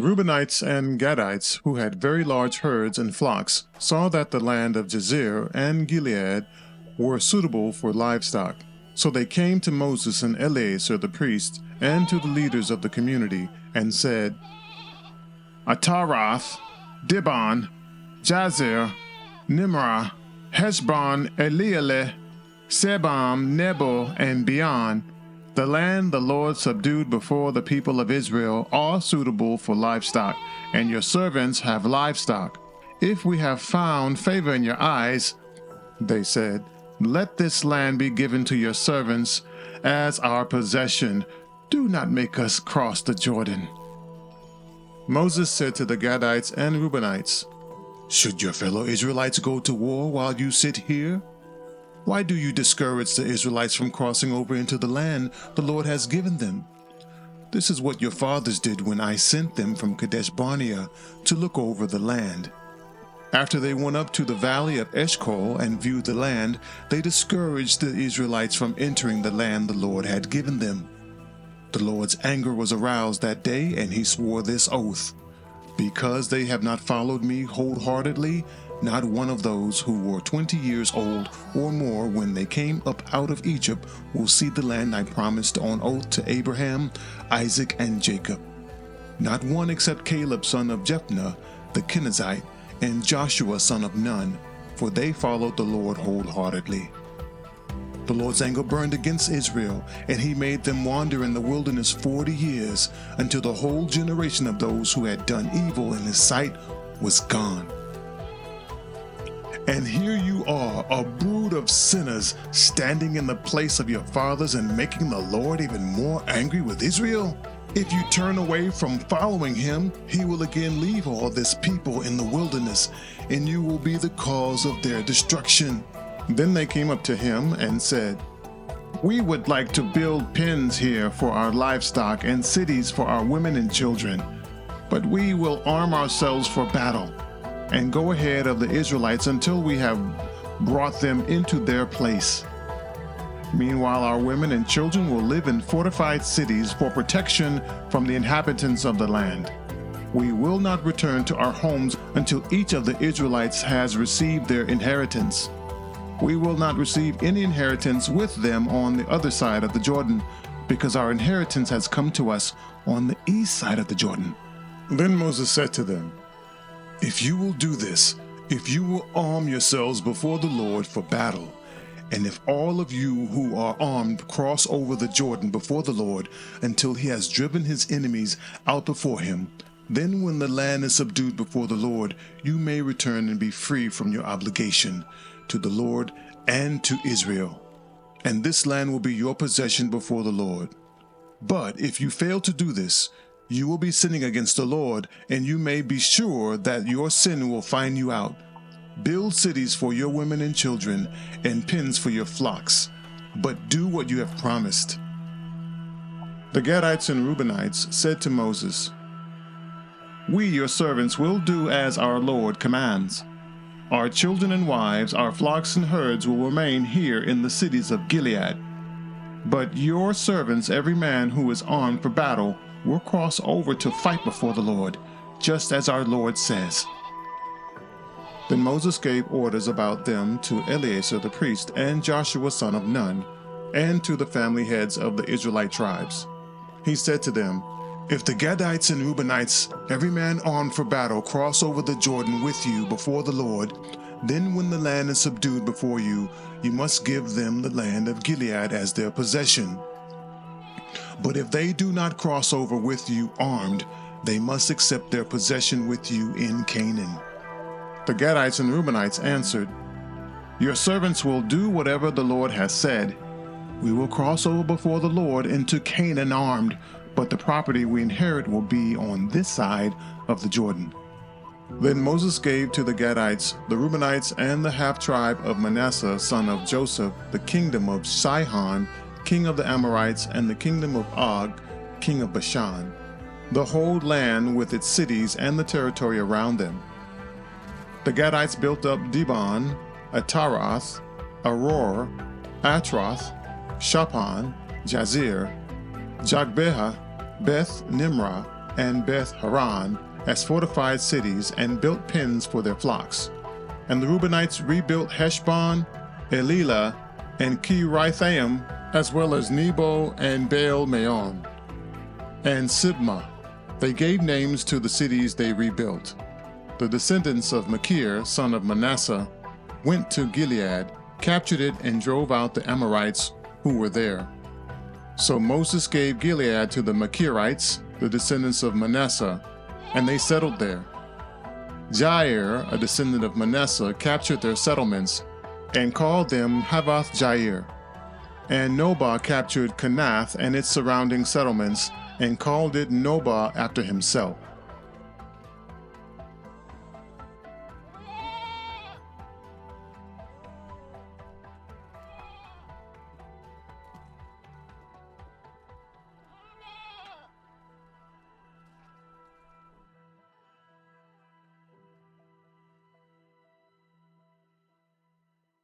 Reubenites and Gadites, who had very large herds and flocks, saw that the land of Jazer and Gilead were suitable for livestock. So they came to Moses and Eleazar the priest, and to the leaders of the community, and said, Ataroth, Dibon, Jazer, Nimrah, Heshbon, Elealeh, Sebam, Nebo, and beyond, the land the Lord subdued before the people of Israel, are suitable for livestock, and your servants have livestock. If we have found favor in your eyes, they said, let this land be given to your servants as our possession. Do not make us cross the Jordan. Moses said to the Gadites and Reubenites, should your fellow Israelites go to war while you sit here? Why do you discourage the Israelites from crossing over into the land the Lord has given them? This is what your fathers did when I sent them from Kadesh Barnea to look over the land. After they went up to the valley of Eshcol and viewed the land, they discouraged the Israelites from entering the land the Lord had given them. The Lord's anger was aroused that day, and he swore this oath, because they have not followed me wholeheartedly, not one of those who were 20 years old or more when they came up out of Egypt will see the land I promised on oath to Abraham, Isaac, and Jacob. Not one except Caleb son of Jephunneh the Kenizzite and Joshua son of Nun, for they followed the Lord wholeheartedly. The Lord's anger burned against Israel, and he made them wander in the wilderness 40 years, until the whole generation of those who had done evil in his sight was gone. And here you are, a brood of sinners, standing in the place of your fathers and making the Lord even more angry with Israel? If you turn away from following him, he will again leave all this people in the wilderness, and you will be the cause of their destruction. Then they came up to him and said, we would like to build pens here for our livestock and cities for our women and children, but we will arm ourselves for battle and go ahead of the Israelites until we have brought them into their place. Meanwhile, our women and children will live in fortified cities for protection from the inhabitants of the land. We will not return to our homes until each of the Israelites has received their inheritance. We will not receive any inheritance with them on the other side of the Jordan, because our inheritance has come to us on the east side of the Jordan. Then Moses said to them, if you will do this, if you will arm yourselves before the Lord for battle, and if all of you who are armed cross over the Jordan before the Lord until he has driven his enemies out before him, then when the land is subdued before the Lord, you may return and be free from your obligation to the Lord and to Israel. And this land will be your possession before the Lord. But if you fail to do this, you will be sinning against the Lord, and you may be sure that your sin will find you out. Build cities for your women and children, and pens for your flocks, but do what you have promised. The Gadites and Reubenites said to Moses, we, your servants, will do as our Lord commands. Our children and wives, our flocks and herds will remain here in the cities of Gilead. But your servants, every man who is armed for battle, will cross over to fight before the Lord, just as our Lord says. Then Moses gave orders about them to Eleazar the priest and Joshua son of Nun, and to the family heads of the Israelite tribes. He said to them, if the Gadites and Reubenites, every man armed for battle, cross over the Jordan with you before the Lord, then when the land is subdued before you, you must give them the land of Gilead as their possession. But if they do not cross over with you armed, they must accept their possession with you in Canaan. The Gadites and Reubenites answered, your servants will do whatever the Lord has said. We will cross over before the Lord into Canaan armed, but the property we inherit will be on this side of the Jordan. Then Moses gave to the Gadites, the Reubenites, and the half-tribe of Manasseh son of Joseph the kingdom of Sihon, king of the Amorites, and the kingdom of Og, king of Bashan, the whole land with its cities and the territory around them. The Gadites built up Dibon, Ataroth, Aror, Atroth, Shaphan, Jazer, Jogbehah, Beth Nimrah, and Beth Haran as fortified cities and built pens for their flocks. And the Reubenites rebuilt Heshbon, Elilah, and Kiriathaim, as well as Nebo and Baal-Meon, and Sibmah. They gave names to the cities they rebuilt. The descendants of Machir, son of Manasseh, went to Gilead, captured it, and drove out the Amorites who were there. So Moses gave Gilead to the Machirites, the descendants of Manasseh, and they settled there. Jair, a descendant of Manasseh, captured their settlements and called them Havoth Jair. And Nobah captured Kenath and its surrounding settlements and called it Nobah after himself.